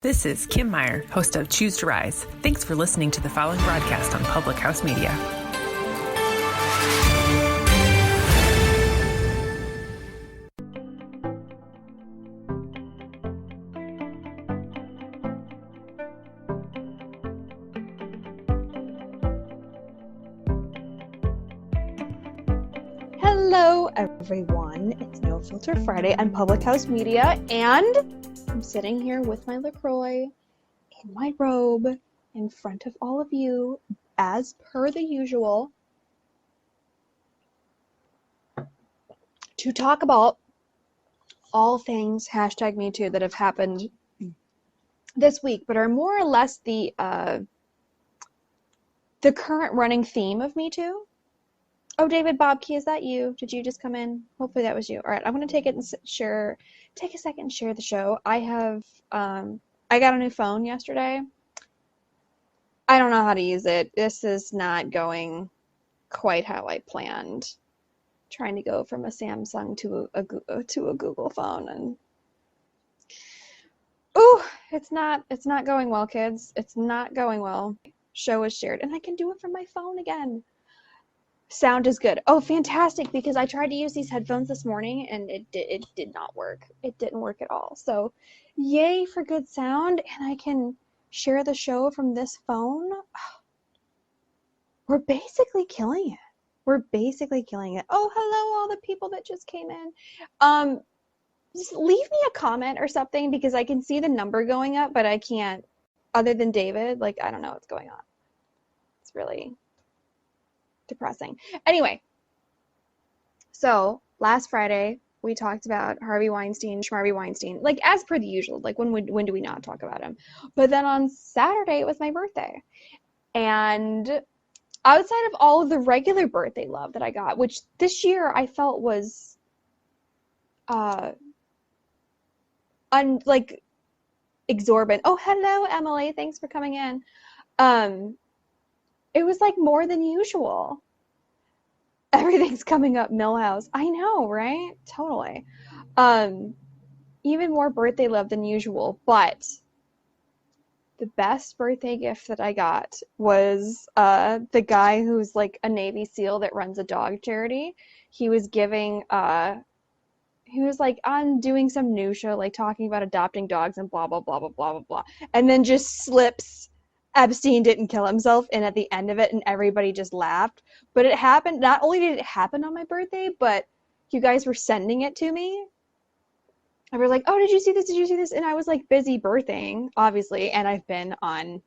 This is Kim Meyer, host of Choose to Rise. Thanks for listening to the following broadcast on Public House Media. Hello, everyone. It's No Filter Friday on Public House Media, and I'm sitting here with my LaCroix in my robe in front of all of you, as per the usual, to talk about all things #MeToo that have happened this week, but are more or less the current running theme of Me Too. Oh, David Bobkey, is that you? Did you just come in? Hopefully that was you. All right, I'm going to take a second and share the show. I got a new phone yesterday. I don't know how to use it. This is not going quite how I planned. Trying to go from a Samsung to a Google phone, and it's not going well, kids. It's not going well. Show is shared, and I can do it from my phone again. Sound is good. Oh, fantastic, because I tried to use these headphones this morning and it did not work. It didn't work at all. So yay for good sound, and I can share the show from this phone. We're basically killing it. Oh, hello, all the people that just came in. Just leave me a comment or something, because I can see the number going up, but I can't, other than David, I don't know what's going on. It's really depressing. Anyway, so last Friday we talked about Harvey Weinstein, Schmarvey Weinstein, as per the usual. When do we not talk about him? But then on Saturday it was my birthday, and outside of all of the regular birthday love that I got, which this year I felt was exorbitant. Oh, hello, Emily. Thanks for coming in. It was more than usual. Everything's coming up Millhouse. I know, right? Totally. Even more birthday love than usual. But the best birthday gift that I got was the guy who's a Navy SEAL that runs a dog charity. He was giving he was on doing some news show, talking about adopting dogs and blah blah blah blah blah blah blah, and then just slips Epstein didn't kill himself in at the end of it, and everybody just laughed. But it happened. Not only did it happen on my birthday, but you guys were sending it to me. I was like, oh, did you see this? Did you see this? And I was busy birthing, obviously, and I've been on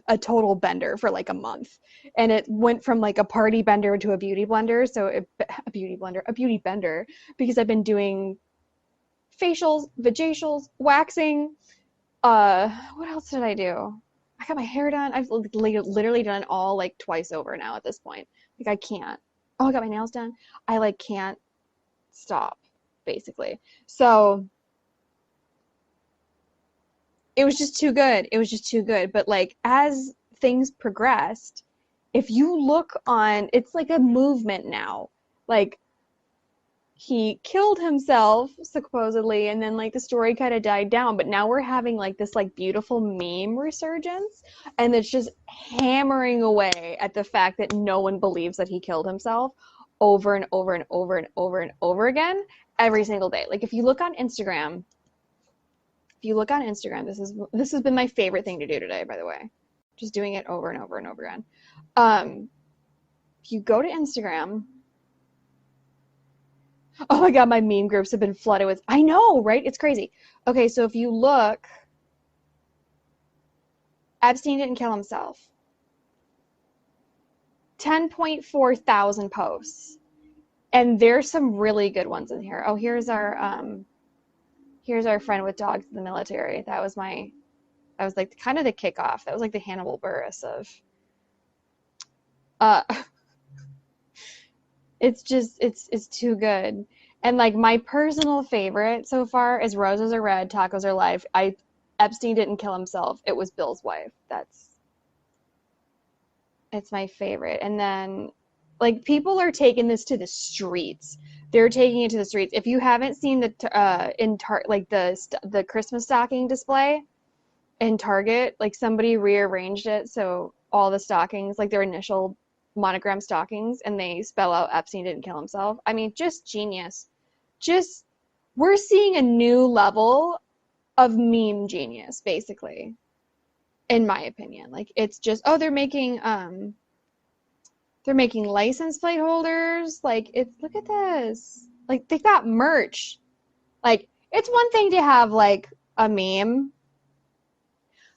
a total bender for a month. And it went from a party bender to a beauty blender. So a beauty bender, because I've been doing facials, vajacials, waxing. What else did I do? I got my hair done. I've literally done it all twice over now at this point. I can't. Oh, I got my nails done. I can't stop, basically. So it was just too good. But as things progressed, if you look on, it's a movement now. He killed himself, supposedly, and then the story kind of died down, but now we're having this beautiful meme resurgence, and it's just hammering away at the fact that no one believes that he killed himself over and over and over and over and over again every single day. If you look on Instagram, this has been my favorite thing to do today, by the way, just doing it over and over and over again. If you go to Instagram, oh my God, my meme groups have been flooded with, I know, right? It's crazy. Okay, so if you look, Epstein didn't kill himself. 10.4 thousand posts. And there's some really good ones in here. Oh, here's our friend with dogs in the military. That was kind of the kickoff. That was the Hannibal Buress of it's too good. And my personal favorite so far is Roses Are Red, Tacos Are Life. Epstein didn't kill himself. It was Bill's wife. It's my favorite. And then Like, people are taking this to the streets. They're taking it to the streets. If you haven't seen the the Christmas stocking display in Target, like somebody rearranged it so all the stockings, like their initial monogram stockings, and they spell out Epstein didn't kill himself. I mean, just genius. Just we're seeing a new level of meme genius, basically, in my opinion. Like, it's just, oh, they're making license plate holders. Like, it's, look at this. Like, they got merch. Like, it's one thing to have, like, a meme,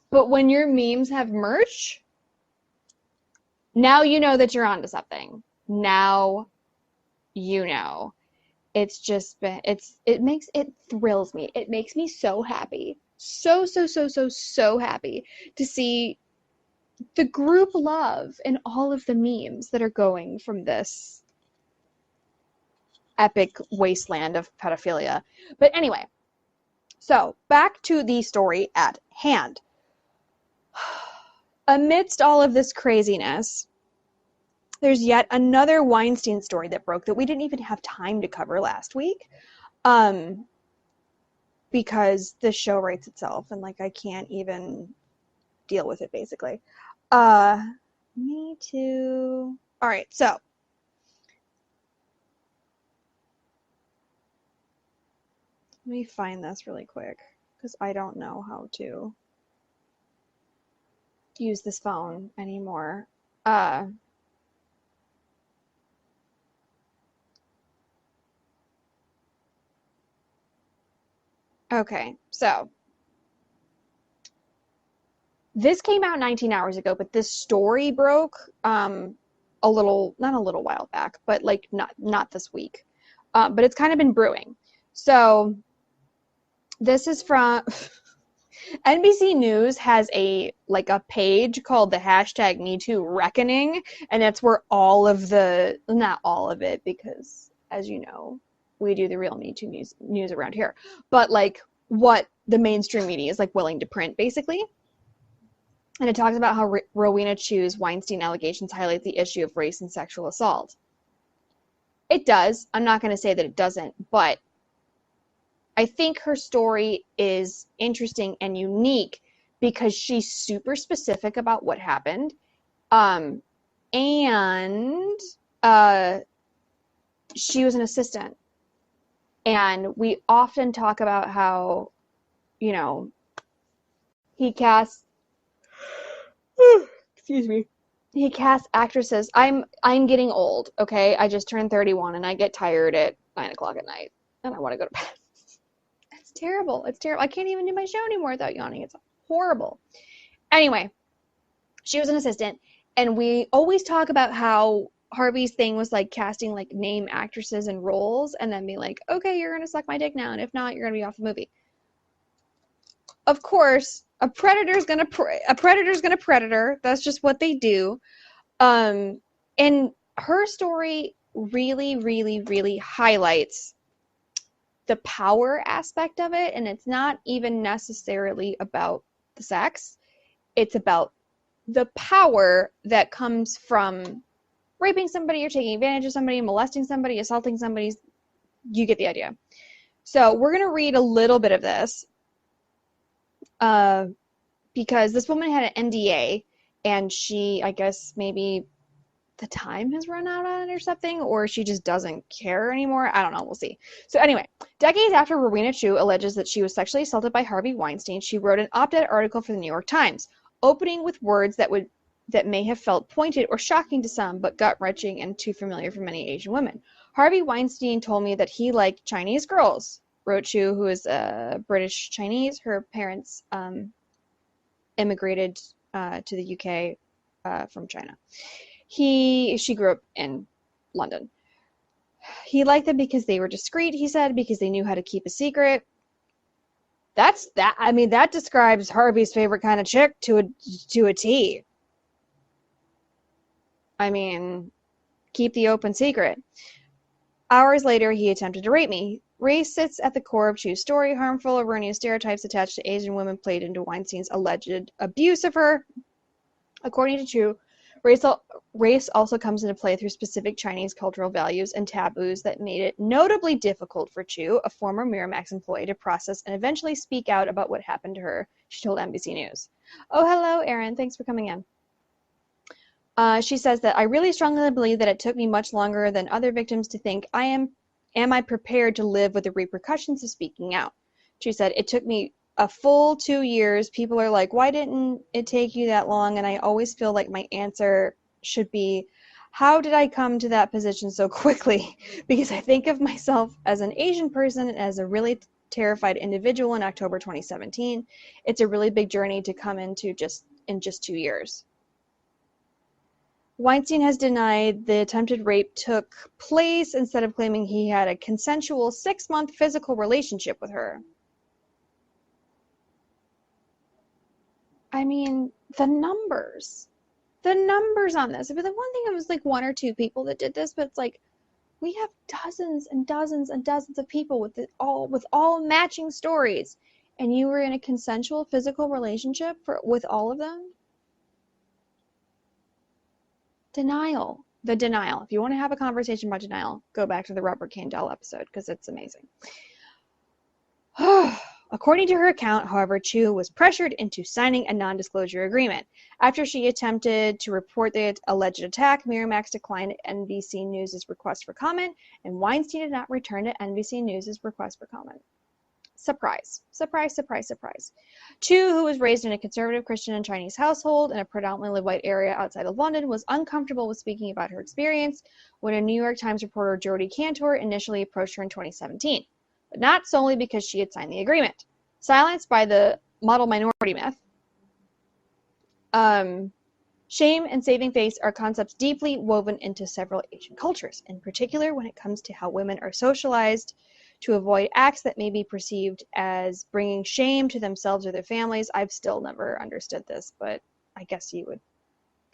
but when your memes have merch, now you know that you're onto something. Now you know. It's just been, it thrills me. It makes me so happy. So happy to see the group love and all of the memes that are going from this epic wasteland of pedophilia. But anyway, so back to the story at hand. Amidst all of this craziness, there's yet another Weinstein story that broke that we didn't even have time to cover last week, because the show writes itself, and like I can't even deal with it, basically. Me too. All right, so let me find this really quick because I don't know how to use this phone anymore. Okay, so this came out 19 hours ago, but this story broke not a little while back, but like not this week. But it's kind of been brewing. So this is from NBC News has a page called the hashtag #MeTooReckoning, and that's where all of the, not all of it, because as you know, we do the real Me Too news around here, but like what the mainstream media is like willing to print, basically. And it talks about how Rowena Chu's Weinstein allegations highlight the issue of race and sexual assault. It does. I'm not going to say that it doesn't, but I think her story is interesting and unique because she's super specific about what happened. And she was an assistant. And we often talk about how, you know, he casts excuse me. He casts actresses. I'm getting old, okay? I just turned 31 and I get tired at 9 o'clock at night and I want to go to bed. It's terrible. It's terrible. I can't even do my show anymore without yawning. It's horrible. Anyway, she was an assistant, and we always talk about how Harvey's thing was like casting like name actresses and roles and then be like, okay, you're going to suck my dick now, and if not, you're going to be off the movie. Of course, a predator's gonna predator. That's just what they do. And her story really highlights the power aspect of it, and it's not even necessarily about the sex. It's about the power that comes from raping somebody or taking advantage of somebody, molesting somebody, assaulting somebody. You get the idea. So we're gonna read a little bit of this. Because this woman had an NDA, and she, I guess maybe the time has run out on it or something, or she just doesn't care anymore. I don't know. We'll see. So anyway, decades after Rowena Chu alleges that she was sexually assaulted by Harvey Weinstein, she wrote an op-ed article for the New York Times, opening with words that may have felt pointed or shocking to some, but gut-wrenching and too familiar for many Asian women. Harvey Weinstein told me that he liked Chinese girls, wrote Chu, who is British Chinese. Her parents immigrated to the UK from China. She grew up in London. He liked them because they were discreet, he said, because they knew how to keep a secret. That describes Harvey's favorite kind of chick to a T. I mean, keep the open secret. Hours later, he attempted to rape me. Race sits at the core of Chu's story. Harmful, erroneous stereotypes attached to Asian women played into Weinstein's alleged abuse of her. According to Chu, Race also comes into play through specific Chinese cultural values and taboos that made it notably difficult for Chu, a former Miramax employee, to process and eventually speak out about what happened to her, she told NBC News. Oh, hello, Erin. Thanks for coming in. She says that I really strongly believe that it took me much longer than other victims to think, am I prepared to live with the repercussions of speaking out? She said, it took me a full 2 years. People are like, why didn't it take you that long? And I always feel like my answer should be, how did I come to that position so quickly? Because I think of myself as an Asian person and as a really terrified individual in October 2017. It's a really big journey to come into in just 2 years. Weinstein has denied the attempted rape took place, instead of claiming he had a consensual 6-month physical relationship with her. I mean, the numbers on this. I mean, the one thing, it was like 1 or 2 people that did this, but it's like, we have dozens and dozens and dozens of people with all matching stories, and you were in a consensual physical relationship with all of them? Denial. The denial. If you want to have a conversation about denial, go back to the Robert Candell episode, because it's amazing. According to her account, however, Chu was pressured into signing a non-disclosure agreement. After she attempted to report the alleged attack, Miramax declined NBC News' request for comment, and Weinstein did not return to NBC News' request for comment. Surprise. Surprise, surprise, surprise. Chu, who was raised in a conservative Christian and Chinese household in a predominantly white area outside of London, was uncomfortable with speaking about her experience when a New York Times reporter, Jodi Kantor, initially approached her in 2017. But not solely because she had signed the agreement. Silenced by the model minority myth, shame and saving face are concepts deeply woven into several Asian cultures, in particular when it comes to how women are socialized to avoid acts that may be perceived as bringing shame to themselves or their families. I've still never understood this, but I guess you would.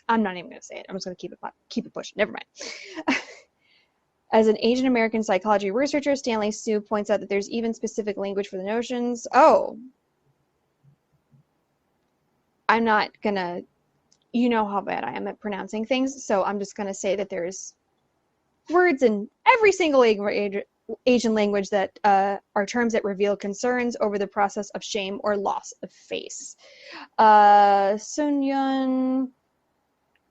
I'm not even going to say it. I'm just going to keep it pushing. Never mind. As an Asian American psychology researcher, Stanley Su points out that there's even specific language for the notions. Oh, I'm not going to, you know how bad I am at pronouncing things, so I'm just going to say that there's words in every single Asian language that are terms that reveal concerns over the process of shame or loss of face. Sunyun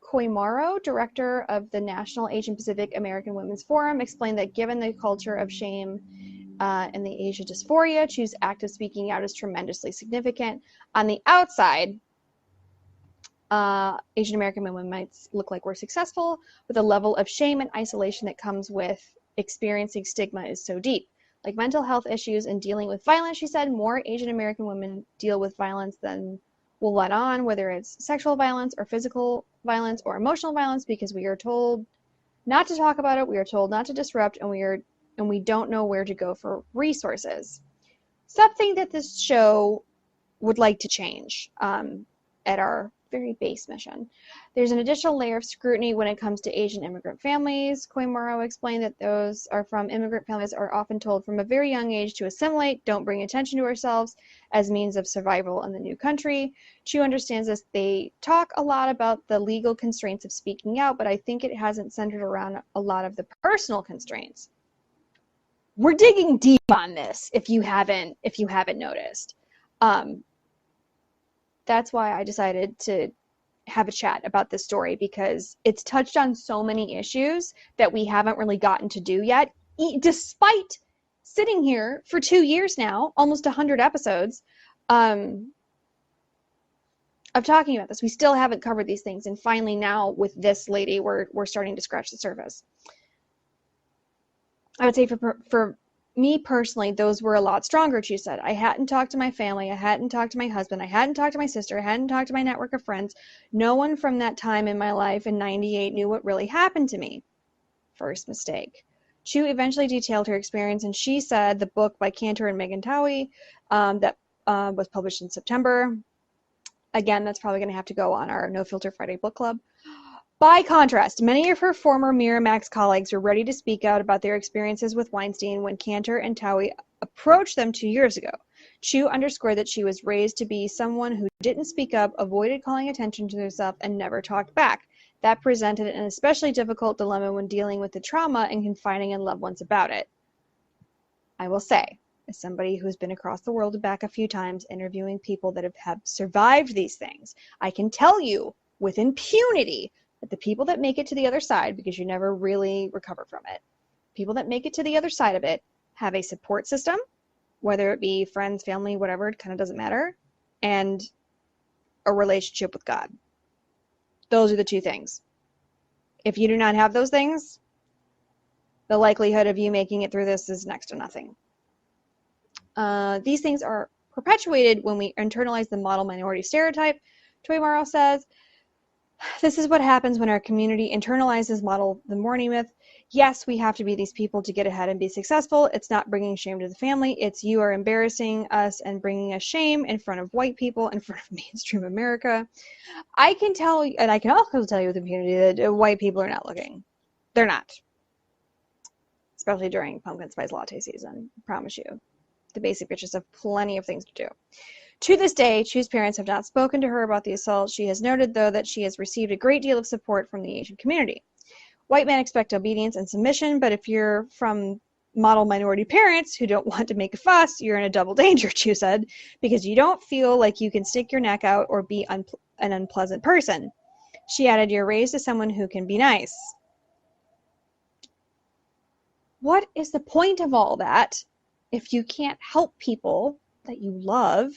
Koimaro, director of the National Asian Pacific American Women's Forum, explained that given the culture of shame and the Asia dysphoria, Chu's act of speaking out is tremendously significant. On the outside, Asian American women might look like we're successful, but the level of shame and isolation that comes with experiencing stigma is so deep. Like mental health issues and dealing with violence, she said, more Asian American women deal with violence than will let on, whether it's sexual violence or physical violence or emotional violence, because we are told not to talk about it, we are told not to disrupt, and we don't know where to go for resources. Something that this show would like to change at our very base mission. There's an additional layer of scrutiny when it comes to Asian immigrant families. Koimaro explained that those are from immigrant families are often told from a very young age to assimilate, don't bring attention to ourselves as means of survival in the new country. Chu understands this. They talk a lot about the legal constraints of speaking out, but I think it hasn't centered around a lot of the personal constraints. We're digging deep on this if you haven't noticed. That's why I decided to have a chat about this story, because it's touched on so many issues that we haven't really gotten to do yet, despite sitting here for 2 years now, almost 100 episodes of talking about this. We still haven't covered these things, and finally now with this lady, we're starting to scratch the surface. I would say for me personally, those were a lot stronger, she said. I hadn't talked to my family. I hadn't talked to my husband. I hadn't talked to my sister. I hadn't talked to my network of friends. No one from that time in my life in '98 knew what really happened to me. First mistake. Chu eventually detailed her experience, and she said the book by Cantor and Megan Towie that was published in September. Again, that's probably going to have to go on our No Filter Friday book club. By contrast, many of her former Miramax colleagues were ready to speak out about their experiences with Weinstein when Cantor and Towie approached them 2 years ago. Chu underscored that she was raised to be someone who didn't speak up, avoided calling attention to herself, and never talked back. That presented an especially difficult dilemma when dealing with the trauma and confiding in loved ones about it. I will say, as somebody who's been across the world and back a few times interviewing people that have survived these things, I can tell you with impunity that the people that make it to the other side, because you never really recover from it, people that make it to the other side of it have a support system, whether it be friends, family, whatever, it kind of doesn't matter, and a relationship with God. Those are the two things. If you do not have those things, the likelihood of you making it through this is next to nothing. These things are perpetuated when we internalize the model minority stereotype. Toy Morrow says, this is what happens when our community internalizes model the minority myth. Yes, we have to be these people to get ahead and be successful. It's not bringing shame to the family. It's you are embarrassing us and bringing us shame in front of white people, in front of mainstream America. I can tell, and I can also tell you with impunity that white people are not looking. They're not. Especially during pumpkin spice latte season. I promise you. The basic bitches have plenty of things to do. To this day, Chu's parents have not spoken to her about the assault. She has noted, though, that she has received a great deal of support from the Asian community. White men expect obedience and submission, but if you're from model minority parents who don't want to make a fuss, you're in a double danger, Chu said, because you don't feel like you can stick your neck out or be an unpleasant person. She added, you're raised as someone who can be nice. What is the point of all that if you can't help people that you love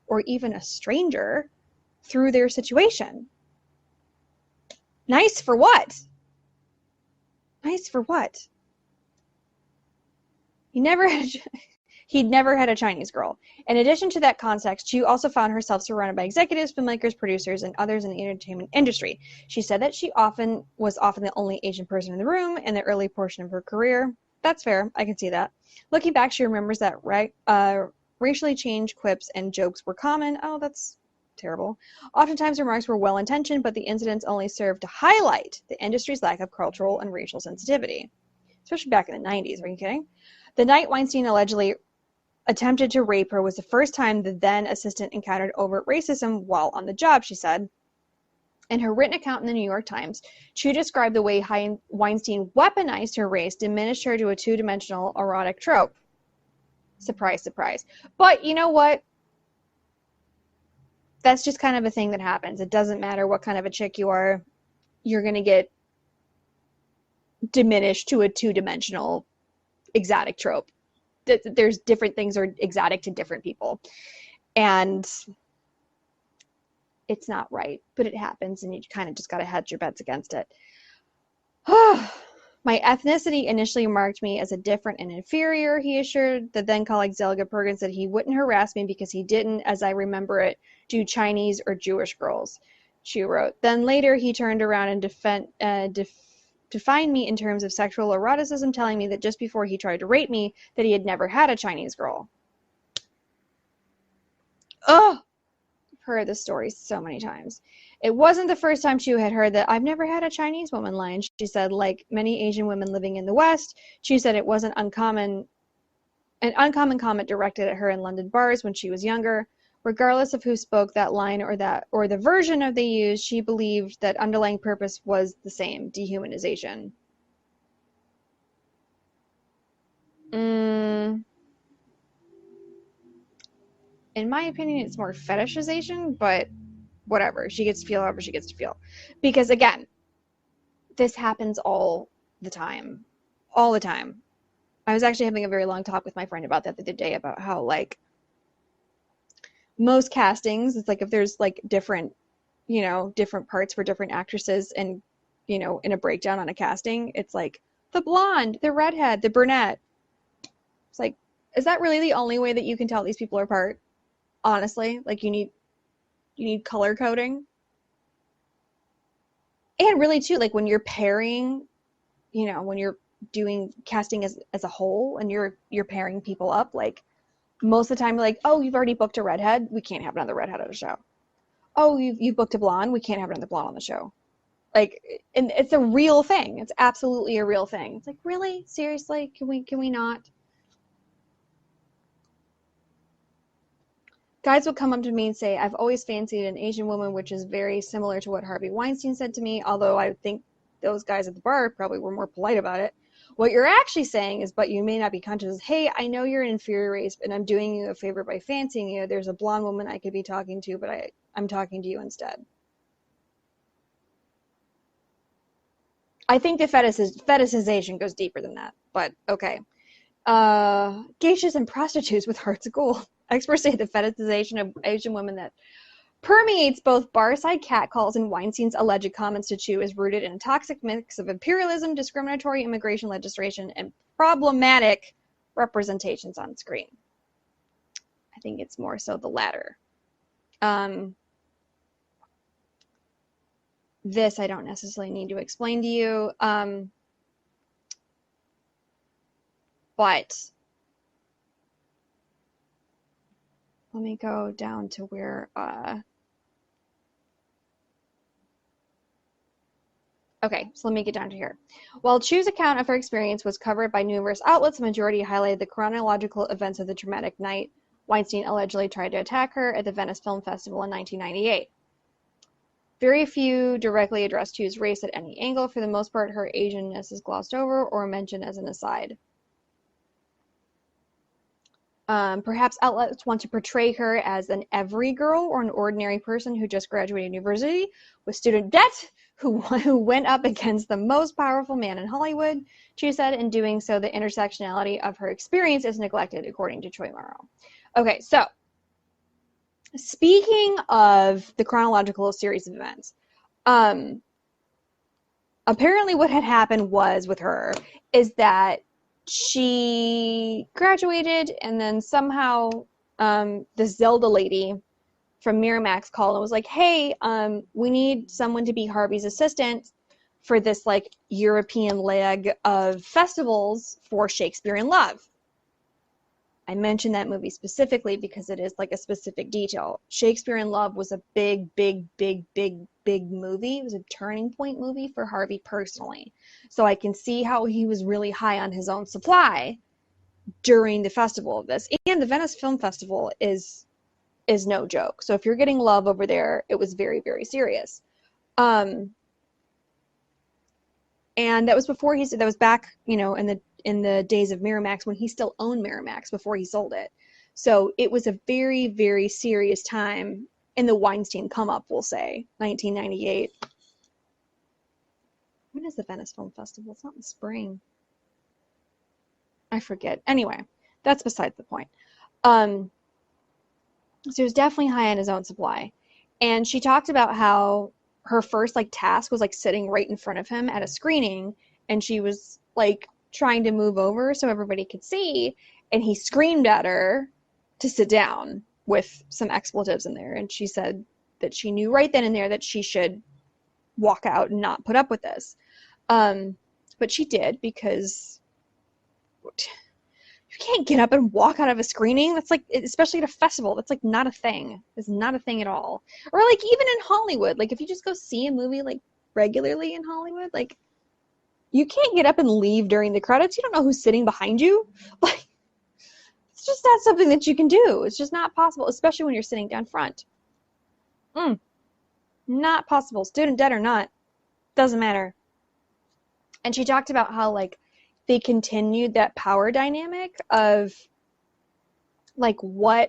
or even a stranger through their situation? Nice for what? Nice for what? He'd never had a Chinese girl. In addition to that context, Chu also found herself surrounded by executives, filmmakers, producers, and others in the entertainment industry. She said that she was often the only Asian person in the room in the early portion of her career. That's fair. I can see that. Looking back, she remembers that racially changed quips and jokes were common. Oh, that's terrible. Oftentimes, remarks were well-intentioned, but the incidents only served to highlight the industry's lack of cultural and racial sensitivity. Especially back in the 90s. Are you kidding? The night Weinstein allegedly attempted to rape her was the first time the then assistant encountered overt racism while on the job, she said. In her written account in the New York Times, Chu described the way Weinstein weaponized her race, diminished her to a two-dimensional erotic trope. Surprise, surprise. But you know what? That's just kind of a thing that happens. It doesn't matter what kind of a chick you are. You're going to get diminished to a two-dimensional exotic trope. There's different things are exotic to different people. And it's not right, but it happens, and you kind of just got to hedge your bets against it. My ethnicity initially marked me as a different and inferior, he assured. The then colleague Zelga Perkins said he wouldn't harass me because he didn't, as I remember it, do Chinese or Jewish girls, Chu wrote. Then later he turned around and defined me in terms of sexual eroticism, telling me that just before he tried to rape me, that he had never had a Chinese girl. Ugh! I've heard this story so many times. It wasn't the first time Chu had heard that I've never had a Chinese woman line. She said, like many Asian women living in the West, she said it wasn't an uncommon comment directed at her in London bars when she was younger. Regardless of who spoke that line or the version of they used, she believed that underlying purpose was the same, dehumanization. In my opinion, it's more fetishization, but whatever. She gets to feel however she gets to feel. Because again, this happens all the time. All the time. I was actually having a very long talk with my friend about that the other day, about how, like, most castings, it's like if there's, like, different parts for different actresses and, in a breakdown on a casting, it's like, the blonde, the redhead, the brunette. It's like, is that really the only way that you can tell these people apart? Honestly, like, you need color coding. And really, too, like, when you're pairing, when you're doing casting as a whole and you're pairing people up, like, most of the time, like, oh, you've already booked a redhead, we can't have another redhead on the show. Oh, you've booked a blonde, we can't have another blonde on the show. Like, and it's a real thing. It's absolutely a real thing. It's like, really? Seriously? Can we not? Guys would come up to me and say, I've always fancied an Asian woman, which is very similar to what Harvey Weinstein said to me, although I think those guys at the bar probably were more polite about it. What you're actually saying is, but you may not be conscious, is, hey, I know you're an inferior race, and I'm doing you a favor by fancying you. There's a blonde woman I could be talking to, but I'm talking to you instead. I think the fetishization goes deeper than that, but okay. Geishas and prostitutes with hearts of gold. Experts say the fetishization of Asian women that permeates both bar-side catcalls and Weinstein's alleged comments to Chu is rooted in a toxic mix of imperialism, discriminatory immigration legislation, and problematic representations on screen. I think it's more so the latter. This I don't necessarily need to explain to you, but let me go down to where okay, so let me get down to here. While Chu's account of her experience was covered by numerous outlets, the majority highlighted the chronological events of the traumatic night Weinstein allegedly tried to attack her at the Venice Film Festival in 1998. Very few directly address Chu's race at any angle. For the most part, her Asianness is glossed over or mentioned as an aside. Perhaps outlets want to portray her as an every girl or an ordinary person who just graduated university with student debt who went up against the most powerful man in Hollywood. Chu said, in doing so, the intersectionality of her experience is neglected, according to Choi Morrow. Okay, so speaking of the chronological series of events, apparently what had happened was with her is that she graduated and then somehow this Zelda lady from Miramax called and was like, hey, we need someone to be Harvey's assistant for this like European leg of festivals for Shakespeare in Love. I mentioned that movie specifically because it is like a specific detail. Shakespeare in Love was a big movie. It was a turning point movie for Harvey personally. So I can see how he was really high on his own supply during the festival of this. And the Venice Film Festival is no joke. So if you're getting love over there, it was very, very serious. And that was before that was back, in the days of Miramax when he still owned Miramax before he sold it. So it was a very, very serious time in the Weinstein come up, we'll say, 1998. When is the Venice Film Festival? It's not in the spring. I forget. Anyway, that's besides the point. So he was definitely high on his own supply. And she talked about how her first task was sitting right in front of him at a screening, and she was trying to move over so everybody could see, and he screamed at her to sit down with some expletives in there, and she said that she knew right then and there that she should walk out and not put up with this. But she did, because you can't get up and walk out of a screening. That's especially at a festival, that's not a thing. It's not a thing at all. Or even in Hollywood, if you just go see a movie regularly in Hollywood, you can't get up and leave during the credits. You don't know who's sitting behind you. It's just not something that you can do. It's just not possible, especially when you're sitting down front. Not possible. Student debt or not, doesn't matter. And she talked about how they continued that power dynamic of what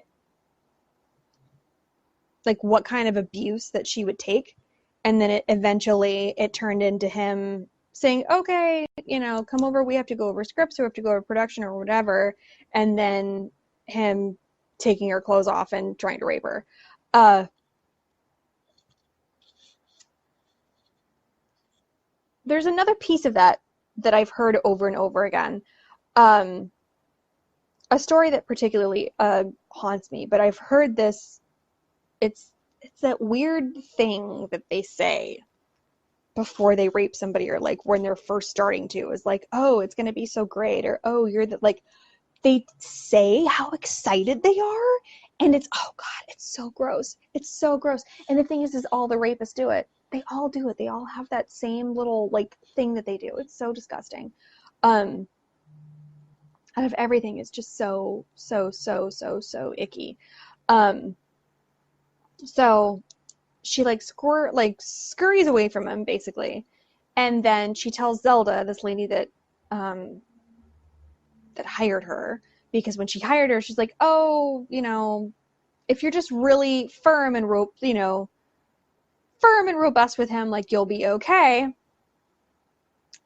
kind of abuse that she would take, and then it turned into him saying, okay, come over, we have to go over scripts, or we have to go over production or whatever, and then him taking her clothes off and trying to rape her. There's another piece of that I've heard over and over again. A story that particularly haunts me, but I've heard this. It's that weird thing that they say before they rape somebody, or when they're first starting to, is oh, it's going to be so great, or oh, you're the, they say how excited they are, and it's, oh God, it's so gross. It's so gross. And the thing is all the rapists do it. They all do it. They all have that same little thing that they do. It's so disgusting. Out of everything, it's just so icky. So she scurries away from him basically, and then she tells Zelda, this lady that that hired her, because when she hired her, she's like, oh, if you're just really firm and robust with him, like, you'll be okay.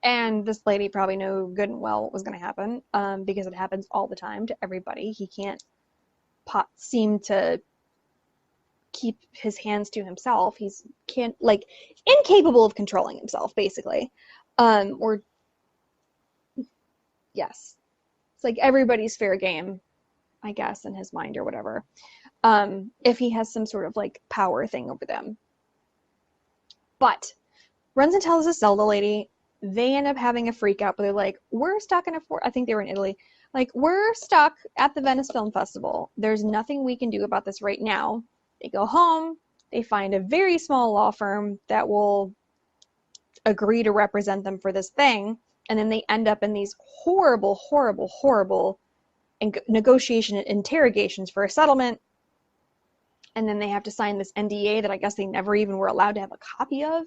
And this lady probably knew good and well what was going to happen, because it happens all the time to everybody. He can't seem to keep his hands to himself. He's incapable of controlling himself, basically. Or yes, it's like everybody's fair game, I guess, in his mind or whatever. If he has some sort of like power thing over them. But runs and tells this Zelda lady. They end up having a freak out, but they're like, we're stuck in I think they were in Italy. Like, we're stuck at the Venice Film Festival. There's nothing we can do about this right now. They go home. They find a very small law firm that will agree to represent them for this thing. And then they end up in these horrible, horrible, horrible negotiation and interrogations for a settlement. And then they have to sign this NDA that I guess they never even were allowed to have a copy of.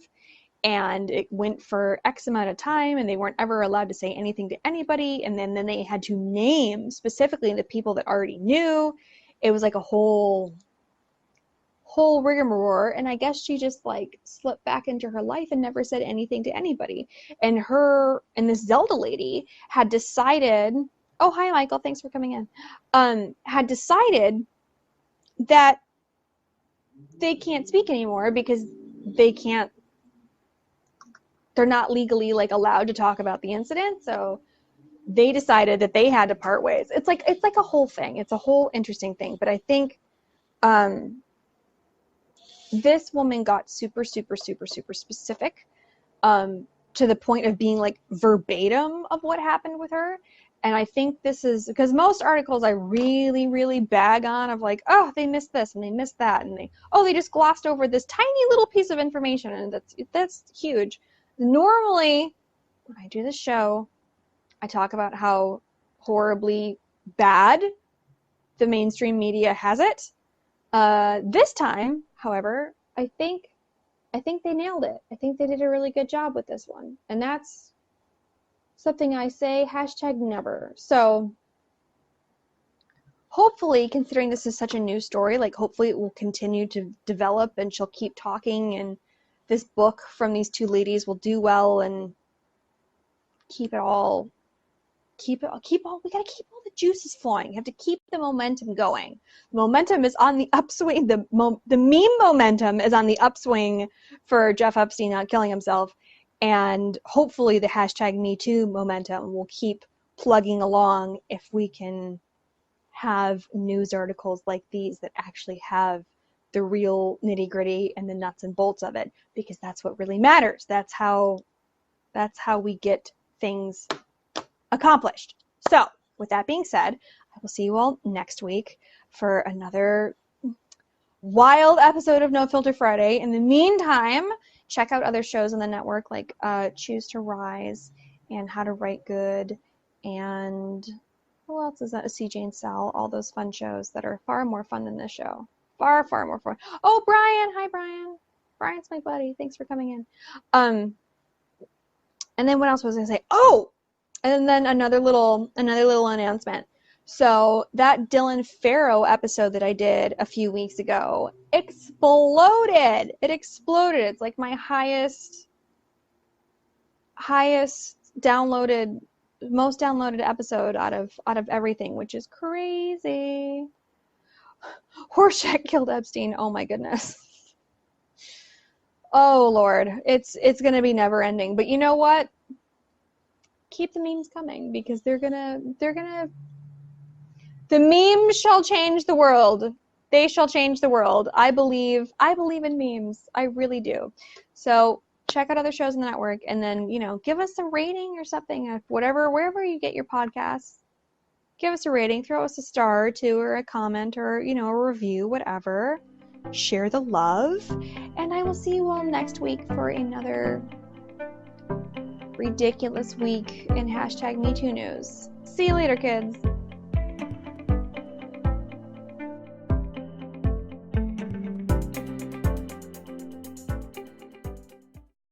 And it went for X amount of time, and they weren't ever allowed to say anything to anybody. And then they had to name specifically the people that already knew. It was like a whole rigmarole. And I guess she just like slipped back into her life and never said anything to anybody. And this Zelda lady had decided, oh, hi, Michael, thanks for coming in, had decided that they can't speak anymore because they're not legally like allowed to talk about the incident. So they decided that they had to part ways. It's like a whole thing. It's a whole interesting thing. But I think this woman got super, super, super, super specific, to the point of being like verbatim of what happened with her. And I think this is because most articles I really, really bag on of like, oh, they missed this and they missed that, and they just glossed over this tiny little piece of information, and that's huge. Normally, when I do this show, I talk about how horribly bad the mainstream media has it. This time, however, I think they nailed it. I think they did a really good job with this one. And that's something I say, #never. So hopefully, considering this is such a new story, like hopefully it will continue to develop and she'll keep talking, and this book from these two ladies will do well and we gotta keep all the juices flowing. You have to keep the momentum going. The momentum is on the upswing. The meme momentum is on the upswing for Jeff Epstein not killing himself. And hopefully the #MeToo momentum will keep plugging along if we can have news articles like these that actually have the real nitty-gritty and the nuts and bolts of it, because that's what really matters. That's how we get things accomplished. So, with that being said, I will see you all next week for another wild episode of No Filter Friday. In the meantime, check out other shows on the network like Choose to Rise and How to Write Good, and who else is that? CJ and Sal, all those fun shows that are far more fun than this show. Far, far more fun. Oh, Brian. Hi, Brian. Brian's my buddy. Thanks for coming in. And then what else was I going to say? Oh, and then another little announcement. So that Dylan Farrow episode that I did a few weeks ago exploded. It exploded. It's like my highest downloaded, most downloaded episode out of everything, which is crazy. Horseshit killed Epstein. Oh my goodness. Oh Lord, it's gonna be never ending. But you know what? Keep the memes coming, because they're gonna the memes shall change the world. They shall change the world. I believe in memes. I really do. So check out other shows on the network, and then give us a rating or something, wherever you get your podcasts. Give us a rating, throw us a star or two, or a comment, or a review, whatever. Share the love, and I will see you all next week for another ridiculous week in #MeToo news. See you later, kids.